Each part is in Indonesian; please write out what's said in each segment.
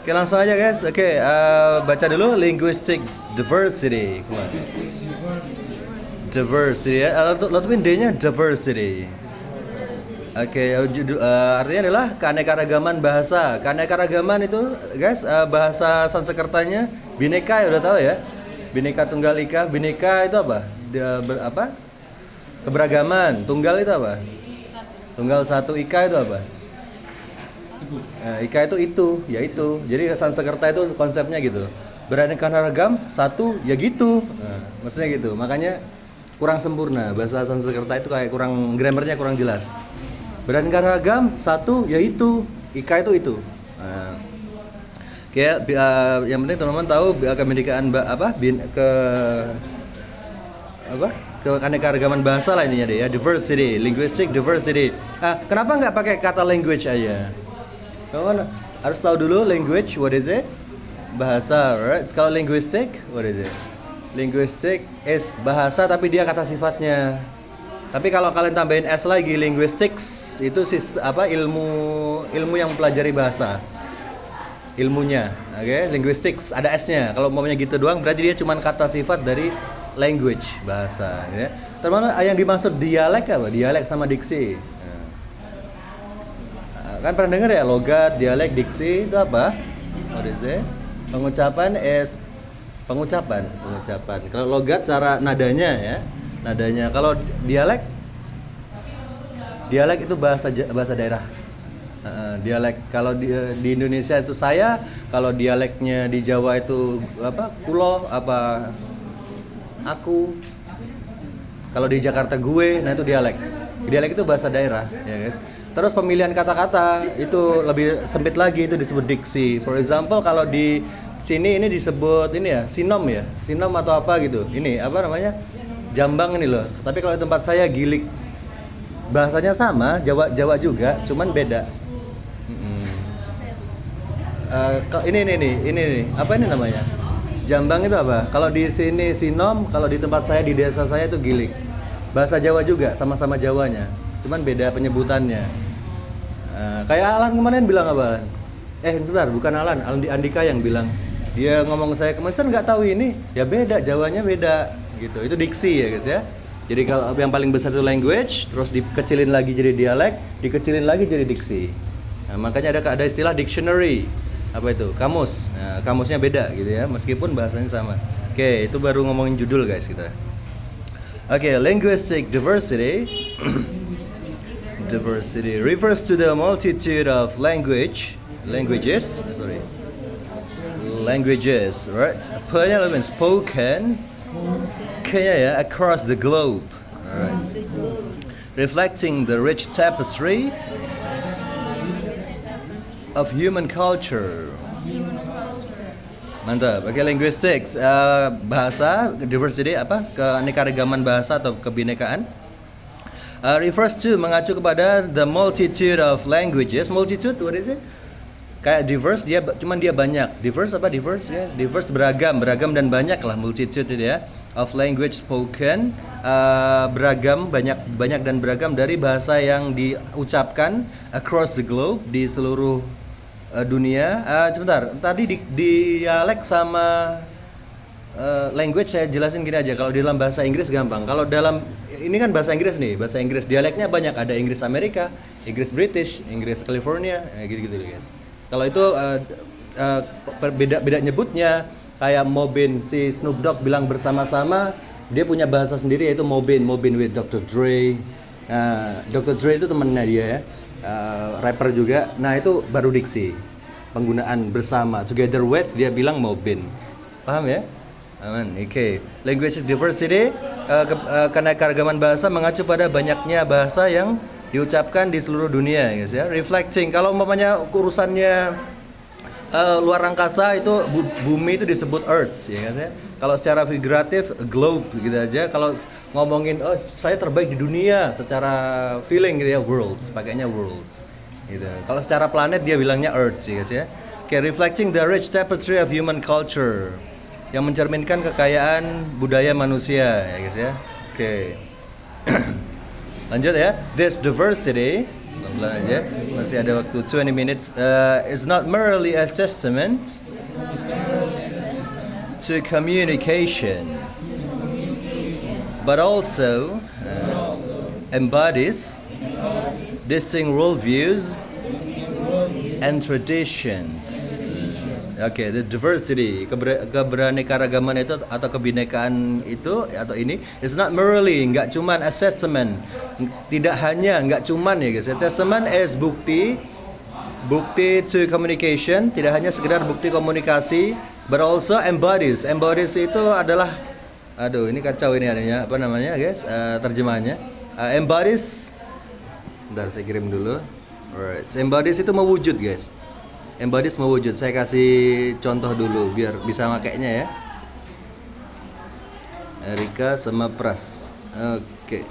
Oke, langsung aja guys. Oke, baca dulu linguistic diversity. Come on. Diversity ya. Lo tuh D-nya diversity. Oke, artinya adalah keanekaragaman bahasa. Keanekaragaman itu, guys, bahasa Sanskertanya bineka ya udah tahu ya. Bineka Tunggal Ika. Bineka itu apa? Apa? Keberagaman. Tunggal itu apa? Tunggal satu. Ika itu apa? Ika itu, ya itu. Jadi Sanskerta itu konsepnya gitu. Beraneka ragam, satu, ya gitu. Maksudnya gitu. Makanya kurang sempurna. Bahasa Sanskerta itu kayak kurang, grammarnya kurang jelas. Beraneka ragam, satu, ya itu. Ika itu. Kayak yang penting teman-teman tahu kebinekaan keanekaragaman bahasa lah ininya deh ya, diversity, linguistic diversity. Kenapa nggak pakai kata language aja? Kamu harus tahu dulu language, what is it? Bahasa, right? Kalau linguistic, what is it? Linguistic is bahasa tapi dia kata sifatnya. Tapi kalau kalian tambahin S lagi, linguistics itu ilmu yang mempelajari bahasa. Ilmunya, oke? Linguistics ada S-nya. Kalau umpamanya gitu doang berarti dia cuma kata sifat dari language, bahasa ya. Termasuk yang dimaksud dialek apa? Dialek sama diksi. Kan pernah dengar ya logat, dialek, diksi itu apa? What is it? Pengucapan is pengucapan. Kalau logat cara nadanya ya. Nadanya. Kalau dialek itu bahasa daerah. Dialek kalau di Indonesia itu saya, kalau dialeknya di Jawa itu apa? Kulo apa? Aku. Kalau di Jakarta gue, nah itu dialek. Dialek itu bahasa daerah, ya guys. Terus pemilihan kata-kata itu lebih sempit lagi, itu disebut diksi. For example, kalau di sini ini disebut ini ya, sinom ya. Sinom atau apa gitu. Ini apa namanya? Jambang ini loh. Tapi kalau di tempat saya gilik. Bahasanya sama, Jawa juga, cuman beda. Ini apa ini namanya? Jambang itu apa? Kalau di sini sinom, kalau di tempat saya di desa saya itu gilik. Bahasa Jawa juga, sama-sama Jawanya, cuman beda penyebutannya. Kayak Alan kemarin bilang apa? Sebentar, bukan Alan Andika yang bilang. Dia ngomong saya kemarin nggak tahu ini, ya beda, Jawanya beda, gitu. Itu diksi ya guys ya. Jadi kalau yang paling besar itu language, terus dikecilin lagi jadi dialek, dikecilin lagi jadi diksi. Nah, makanya ada istilah dictionary. Apa itu? Kamus. Nah, kamusnya beda gitu ya, meskipun bahasanya sama. Oke, itu baru ngomongin judul guys kita. Oke, linguistic diversity. Diversity refers to the multitude of languages, right? Spoken, across the globe, right? Reflecting the rich tapestry of human culture. Mantap. Oke, linguistics, bahasa, diversity apa? Keanekaragaman bahasa atau kebinekaan. Refers to, mengacu kepada the multitude of languages. Multitude, what is it? Kayak diverse, cuman dia banyak. Diverse apa? Diverse ya. Diverse beragam dan banyak lah, multitude itu ya. Of language spoken, beragam, banyak dan beragam dari bahasa yang diucapkan across the globe, di seluruh dunia. Sebentar, tadi dialek sama language saya jelasin gini aja. Kalau di dalam bahasa Inggris gampang. Kalau dalam ini kan bahasa Inggris nih, bahasa Inggris dialeknya banyak. Ada Inggris Amerika, Inggris British, Inggris California, gitu-gitu guys. Kalau itu beda nyebutnya. Kayak Mobin, si Snoop Dogg bilang bersama-sama, dia punya bahasa sendiri yaitu Mobin with Dr. Dre. Dr. Dre itu temennya dia ya, rapper juga. Nah itu baru diksi, penggunaan bersama, together with, dia bilang Mobin. Paham ya? Aman. Oke. Language diversity, keanekaragaman bahasa mengacu pada banyaknya bahasa yang diucapkan di seluruh dunia, guys ya. Reflecting, kalau umpamanya urusannya luar angkasa itu bumi itu disebut Earth, ya guys ya. Kalau secara figuratif globe gitu aja. Kalau ngomongin saya terbaik di dunia secara feeling gitu ya, world, pakainya world. Gitu. Kalau secara planet dia bilangnya Earth, ya guys ya. Oke, reflecting the rich tapestry of human culture, yang mencerminkan kekayaan budaya manusia, ya guys ya. Oke. Lanjut ya. This diversity Pelan-pelan aja. Masih ada waktu 20 minutes. It's not merely a testament to communication, but also embodies distinct worldviews and traditions. Oke, the diversity, keberaneka-ragaman itu atau kebinekaan itu atau ini is not merely, nggak cuman assessment, tidak hanya, nggak cuman ya guys. Assessment is bukti to communication, tidak hanya sekedar bukti komunikasi, but also embodies. Embodies itu adalah, aduh ini kacau ini adanya, apa namanya guys, terjemahannya. Embodies, bentar saya kirim dulu. Alright, embodies itu mewujud guys. Embodies mewujud. Saya kasih contoh dulu biar bisa makainya ya. Erika sama Pras. Oke.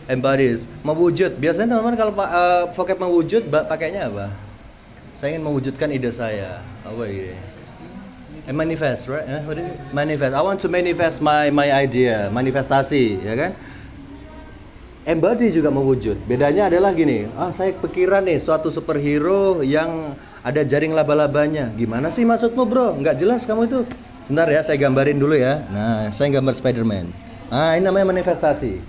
Embodies mewujud. Biasanya teman-teman kalau vocab mewujud pakainya apa? Saya ingin mewujudkan ide saya. Apa ide? Manifest, right? What is it? Manifest. I want to manifest my idea. Manifestasi, ya kan? Embody juga mewujud. Bedanya adalah gini, saya pikiran nih suatu superhero yang ada jaring laba-labanya. Gimana sih maksudmu bro? Nggak jelas kamu itu. Sebentar ya, saya gambarin dulu ya. Nah, saya gambar Spider-Man. Nah, ini namanya manifestasi.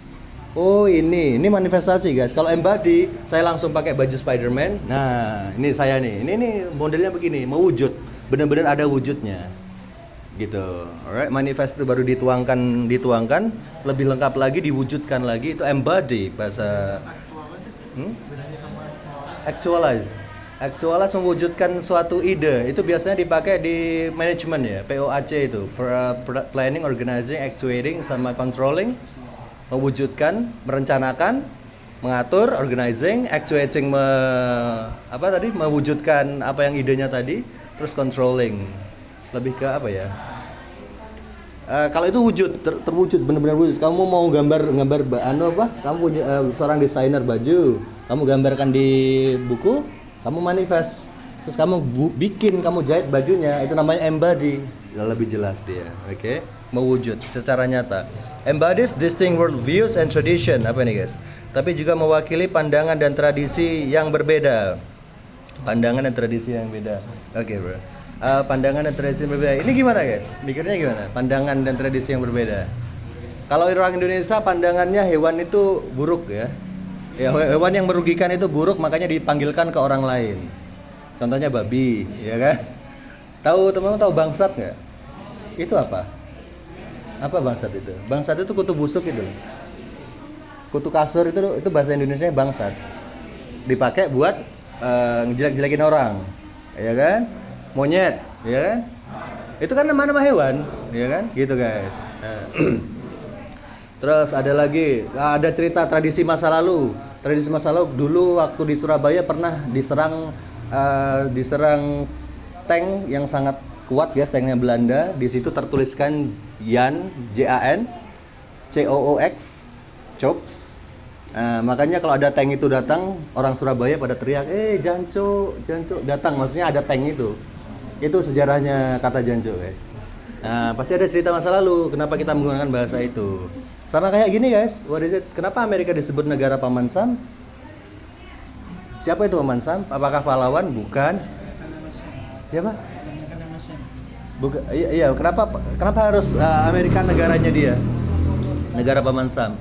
Oh ini manifestasi guys. Kalau embody, saya langsung pakai baju Spider-Man. Nah, ini saya nih. Ini modelnya begini, mewujud. Benar-benar ada wujudnya. Gitu. Alright, manifest itu baru dituangkan lebih lengkap lagi, diwujudkan lagi, itu embody bahasa actualize mewujudkan suatu ide. Itu biasanya dipakai di manajemen ya, POAC itu, planning, organizing, actuating sama controlling. Mewujudkan, merencanakan, mengatur, organizing, actuating, mewujudkan apa yang idenya tadi, terus controlling. Lebih ke apa ya? Kalau itu wujud, terwujud, benar-benar wujud. Kamu mau gambar kamu punya seorang desainer baju, kamu gambarkan di buku, kamu manifest, terus kamu kamu jahit bajunya, itu namanya embody. Lebih jelas dia, oke? Mewujud secara nyata. Embodies distinct worldviews and tradition, apa ini guys? Tapi juga mewakili pandangan dan tradisi yang berbeda. Pandangan dan tradisi yang beda. Oke, bro. Pandangan dan tradisi yang berbeda. Ini gimana guys? Mikirnya gimana? Pandangan dan tradisi yang berbeda. Kalau orang Indonesia pandangannya hewan itu buruk ya. Hewan yang merugikan itu buruk, makanya dipanggilkan ke orang lain. Contohnya babi, ya kan? Teman-teman tahu bangsat nggak? Itu apa? Apa bangsat itu? Bangsat itu kutu busuk itu. Kutu kasur itu bahasa Indonesia bangsat. Dipakai buat ngejelek-jelekin orang, ya kan? Monyet, ya kan? Itu kan nama-nama hewan, ya kan? Gitu guys. Terus ada lagi, ada cerita tradisi masa lalu. Tradisi masa lalu dulu waktu di Surabaya pernah diserang tank yang sangat kuat, guys, tanknya Belanda. Di situ tertuliskan Jan, JAN, COOX, Cox. Makanya kalau ada tank itu datang, orang Surabaya pada teriak, Janco datang, maksudnya ada tank itu. Itu sejarahnya kata Janco, guys. Nah, pasti ada cerita masa lalu kenapa kita menggunakan bahasa itu. Sama kayak gini, guys. What is it? Kenapa Amerika disebut negara Paman Sam? Siapa itu Paman Sam? Apakah pahlawan? Bukan. Siapa? Bukan. Iya, kenapa harus Amerika negaranya dia? Negara Paman Sam.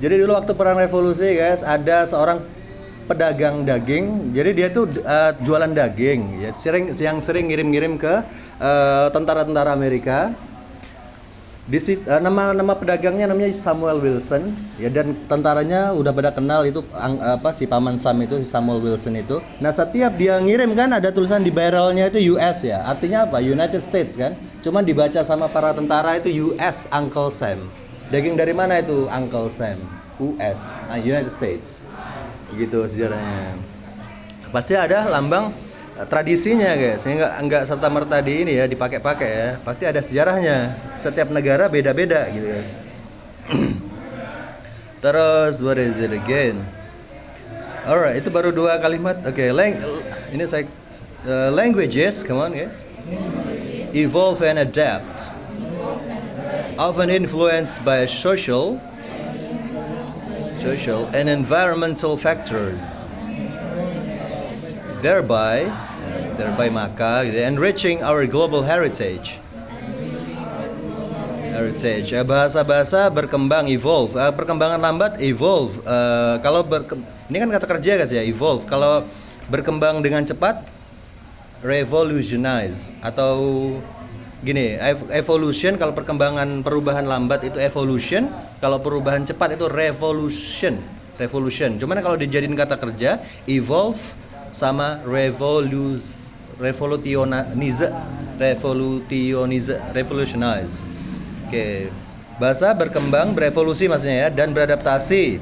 Jadi dulu waktu perang revolusi, guys, ada seorang pedagang daging. Jadi dia tuh jualan daging, ya, yang sering ngirim-ngirim ke tentara-tentara Amerika. Di nama pedagangnya namanya Samuel Wilson, ya, dan tentaranya udah pada kenal itu si Paman Sam itu, si Samuel Wilson itu. Nah, setiap dia ngirim kan ada tulisan di barrelnya itu US ya. Artinya apa? United States kan. Cuman dibaca sama para tentara itu US Uncle Sam. Daging dari mana itu? Uncle Sam. US, United States. Gitu sejarahnya. Pasti ada lambang tradisinya, guys. Enggak serta-merta di ini ya, dipakai-pakai ya. Pasti ada sejarahnya. Setiap negara beda-beda gitu ya. Terus what is it again? Alright, itu baru 2 kalimat. Oke, ini saya languages, come on guys. Evolve and adapt. Often influenced by social social and environmental factors. Thereby maka gitu, enriching our global heritage. Bahasa-bahasa berkembang, evolve. Perkembangan lambat, evolve. Ini kan kata kerja guys ya, evolve. Kalau berkembang dengan cepat, revolutionize. Atau gini, evolution. Kalau perubahan lambat itu evolution. Kalau perubahan cepat itu revolution. Cuman kalau dijadiin kata kerja, evolve sama revolutionize. Oke. Bahasa berkembang, berevolusi maksudnya ya, dan beradaptasi.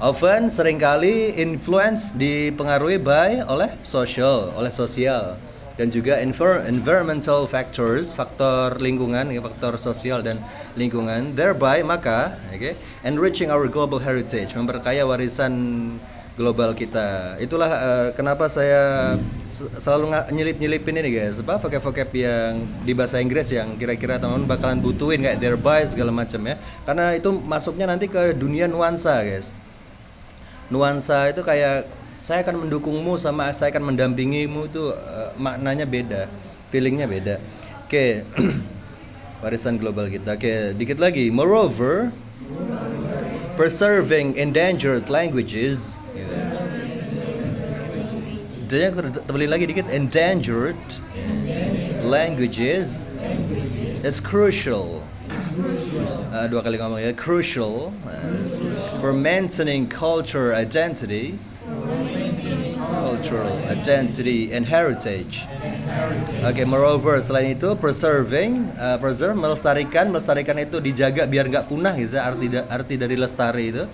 Often, seringkali influence dipengaruhi oleh sosial dan juga environmental factors, faktor lingkungan, faktor sosial dan lingkungan. Thereby maka, enriching our global heritage, memperkaya warisan global kita. Itulah kenapa saya selalu nyelip-nyelipin ini guys, vocab-vocab yang di bahasa Inggris yang kira-kira teman-teman bakalan butuhin kayak thereby segala macam ya. Karena itu masuknya nanti ke dunia nuansa guys. Nuansa itu kayak saya akan mendukungmu sama saya akan mendampingimu itu maknanya beda, feelingnya beda. Oke. Warisan global kita. Oke, dikit lagi. Moreover, preserving endangered languages. Terbeli lagi dikit. Endangered languages is crucial. Dua kali ngomong ya. Crucial for maintaining cultural identity and heritage. Moreover, selain itu preserve, melestarikan itu dijaga biar nggak punah gitu. Arti dari lestari itu.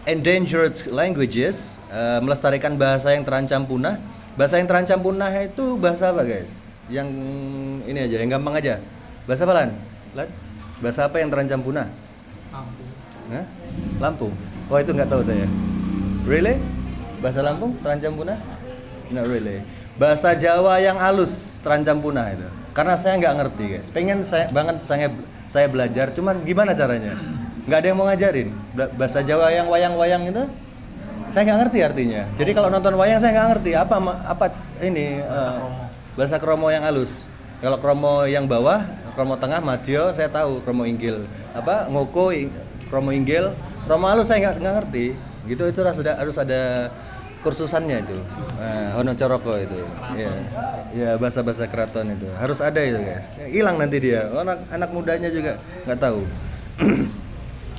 Endangered languages, melestarikan bahasa yang terancam punah. Bahasa yang terancam punah itu bahasa apa guys? Yang ini aja, yang gampang aja. Bahasa apa Lan? Bahasa apa yang terancam punah? Lampung. Oh itu nggak tahu saya. Really? Bahasa Lampung terancam punah? Not really. Bahasa Jawa yang halus terancam punah itu. Karena saya nggak ngerti guys. Pengen saya belajar, cuman gimana caranya? Nggak ada yang mau ngajarin. Bahasa Jawa yang wayang-wayang itu, saya nggak ngerti artinya. Jadi kalau nonton wayang saya nggak ngerti apa ini bahasa kromo yang halus. Kalau kromo yang bawah, kromo tengah, madya saya tahu, kromo inggil. Ngoko, kromo inggil, kromo halus saya nggak ngerti. Gitu itu harus ada kursusannya itu. Ono Coroko itu. Ya bahasa-bahasa keraton itu. Harus ada itu, guys. Hilang nanti dia. Anak mudanya juga nggak tahu.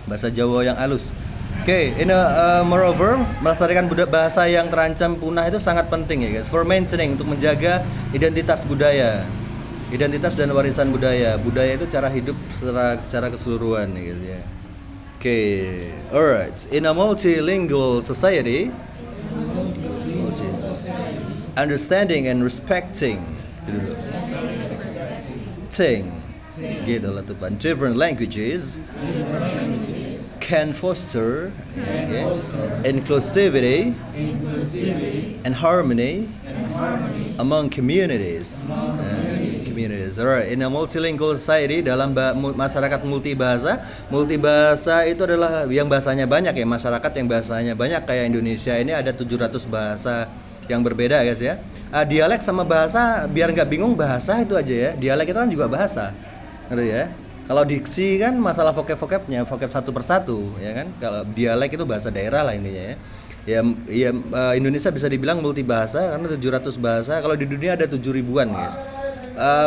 Bahasa Jawa yang halus. Moreover, melestarikan bahasa yang terancam punah itu sangat penting ya, guys. For maintaining, untuk menjaga identitas budaya. Identitas dan warisan budaya. Budaya itu cara hidup secara keseluruhan ya, guys ya. Alright. In a multilingual society, understanding and respecting different languages can foster inclusivity and harmony among communities. Alright, in a multilingual society, dalam masyarakat multibahasa itu adalah yang bahasanya banyak ya, masyarakat yang bahasanya banyak kayak Indonesia ini ada 700 bahasa yang berbeda guys ya. Dialek sama bahasa, biar nggak bingung bahasa itu aja ya. Dialek itu kan juga bahasa, ngerti ya? Kalau diksi kan masalah vocab-vocabnya, vocab satu persatu ya kan. Kalau dialek itu bahasa daerah lah intinya ya. Indonesia bisa dibilang multibahasa karena 700 bahasa. Kalau di dunia ada 7.000-an guys.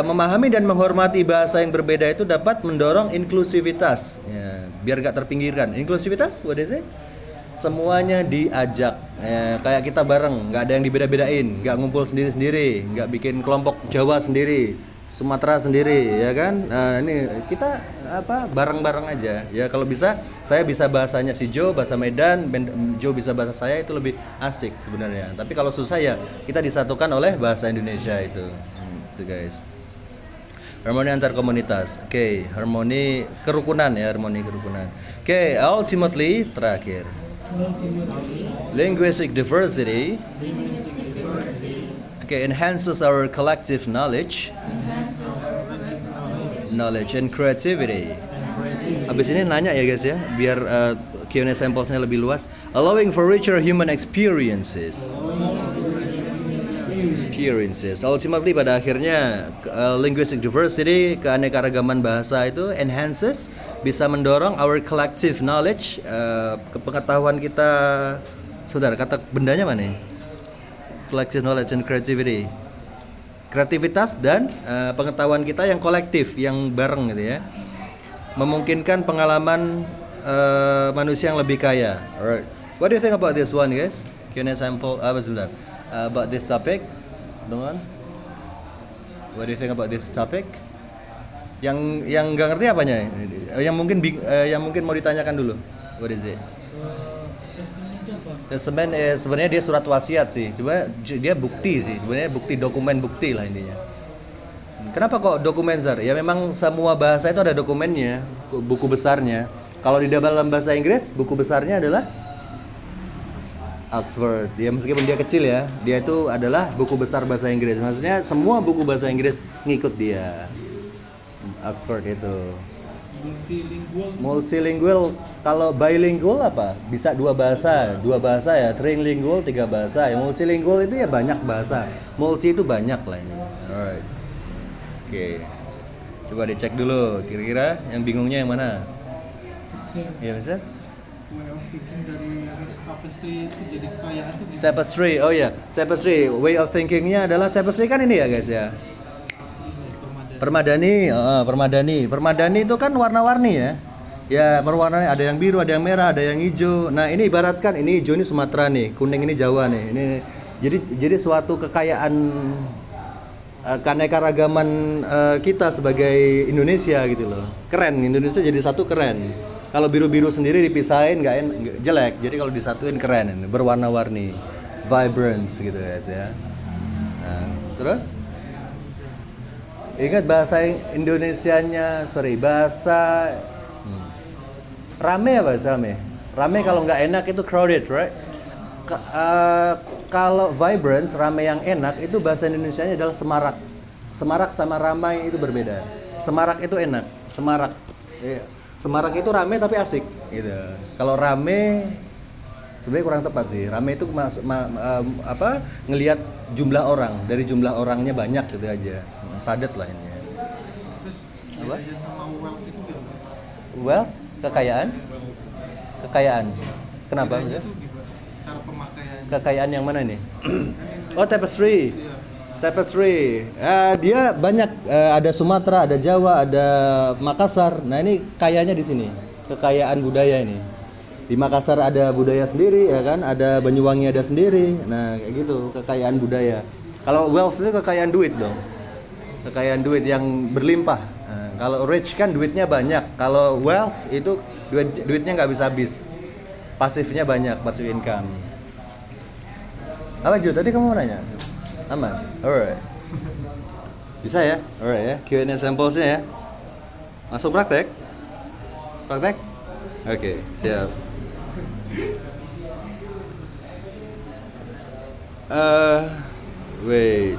Memahami dan menghormati bahasa yang berbeda itu dapat mendorong inklusivitas ya, biar gak terpinggirkan. Inklusivitas, what is it? Semuanya diajak kayak kita bareng, gak ada yang dibeda-bedain, gak ngumpul sendiri-sendiri, gak bikin kelompok Jawa sendiri, Sumatera sendiri ya kan. Ini kita bareng-bareng aja ya. Kalau bisa saya bisa bahasanya si Joe, bahasa Medan, Joe bisa bahasa saya, itu lebih asik sebenarnya. Tapi kalau susah ya kita disatukan oleh bahasa Indonesia itu guys. Harmoni antar komunitas. Harmoni kerukunan ya, harmoni kerukunan. Ultimately terakhir. Linguistic diversity enhances our collective knowledge and creativity. Abis ini nanya ya guys ya, biar Q&A samplesnya lebih luas. Allowing for richer human experiences. Ultimately pada akhirnya linguistic diversity, keanekaragaman bahasa itu enhances, bisa mendorong our collective knowledge, pengetahuan kita. Sebentar, kata bendanya mana? Collective knowledge and creativity. Kreativitas dan pengetahuan kita yang kolektif, yang bareng gitu ya. Memungkinkan pengalaman manusia yang lebih kaya. Alright. What do you think about this one, guys? Q&A sample sebentar. About this topic, teman. What do you think about this topic? Yang nggak ngerti apanya? Yang mungkin mau ditanyakan dulu. What is it? Testament sebenarnya dia surat wasiat sih. Sebenarnya dia bukti sih. Sebenarnya bukti, dokumen bukti lah intinya. Kenapa kok dokumen, Zar? Ya memang semua bahasa itu ada dokumennya, buku besarnya. Kalau di dalam bahasa Inggris, buku besarnya adalah Oxford. Ya meskipun dia kecil ya, dia itu adalah buku besar bahasa Inggris. Maksudnya semua buku bahasa Inggris ngikut dia. Oxford itu. Multilingual. Kalau bilingual apa? Bisa dua bahasa ya. Trilingual 3 bahasa ya. Multilingual itu ya banyak bahasa. Multi itu banyak lah ini. Alright. Oke. Coba dicek dulu. Kira-kira yang bingungnya yang mana? Iya bisa? Tapestry. Oh ya, tapestry. Way of thinkingnya adalah tapestry kan ini ya guys ya. Permadani. Permadani itu kan warna-warni ya. Ya perwarnaan, ada yang biru, ada yang merah, ada yang hijau. Nah ini ibaratkan ini hijau ini Sumatera nih, kuning ini Jawa nih. Ini jadi suatu kekayaan keanekaragaman kita sebagai Indonesia gitu loh. Keren, Indonesia jadi satu keren. Kalau biru-biru sendiri dipisahin nggak jelek. Jadi kalau disatuin keren, berwarna-warni, vibrance gitu guys ya. Nah, terus ingat bahasa Indonesianya, bahasa rame apa rame? Rame kalau nggak enak itu crowded, right? Kalau vibrance, rame yang enak itu bahasa Indonesianya adalah semarak. Semarak sama ramai itu berbeda. Semarak itu enak, semarak. Iya. Semarak itu rame tapi asik, gitu. Kalau rame sebenarnya kurang tepat sih. Rame itu ngelihat jumlah orang, dari jumlah orangnya banyak gitu aja, padat lah ini. Apa? Wealth, kekayaan. Kenapa? Kekayaan yang mana nih? Oh, tapestry. Tapestry. Dia banyak, ada Sumatera, ada Jawa, ada Makassar. Nah, ini kayanya di sini. Kekayaan budaya ini. Di Makassar ada budaya sendiri ya kan, ada Banyuwangi ada sendiri. Nah, kayak gitu, kekayaan budaya. Kalau wealth itu kekayaan duit dong. Kekayaan duit yang berlimpah. Nah, kalau rich kan duitnya banyak. Kalau wealth itu duitnya nggak bisa habis. Pasifnya banyak, passive income. Apa Ju? Tadi kamu mau nanya? Aman? Alright. Bisa ya? Alright ya. Q&A samplesnya ya. Langsung praktek? Praktek? Oke, siap. Wait.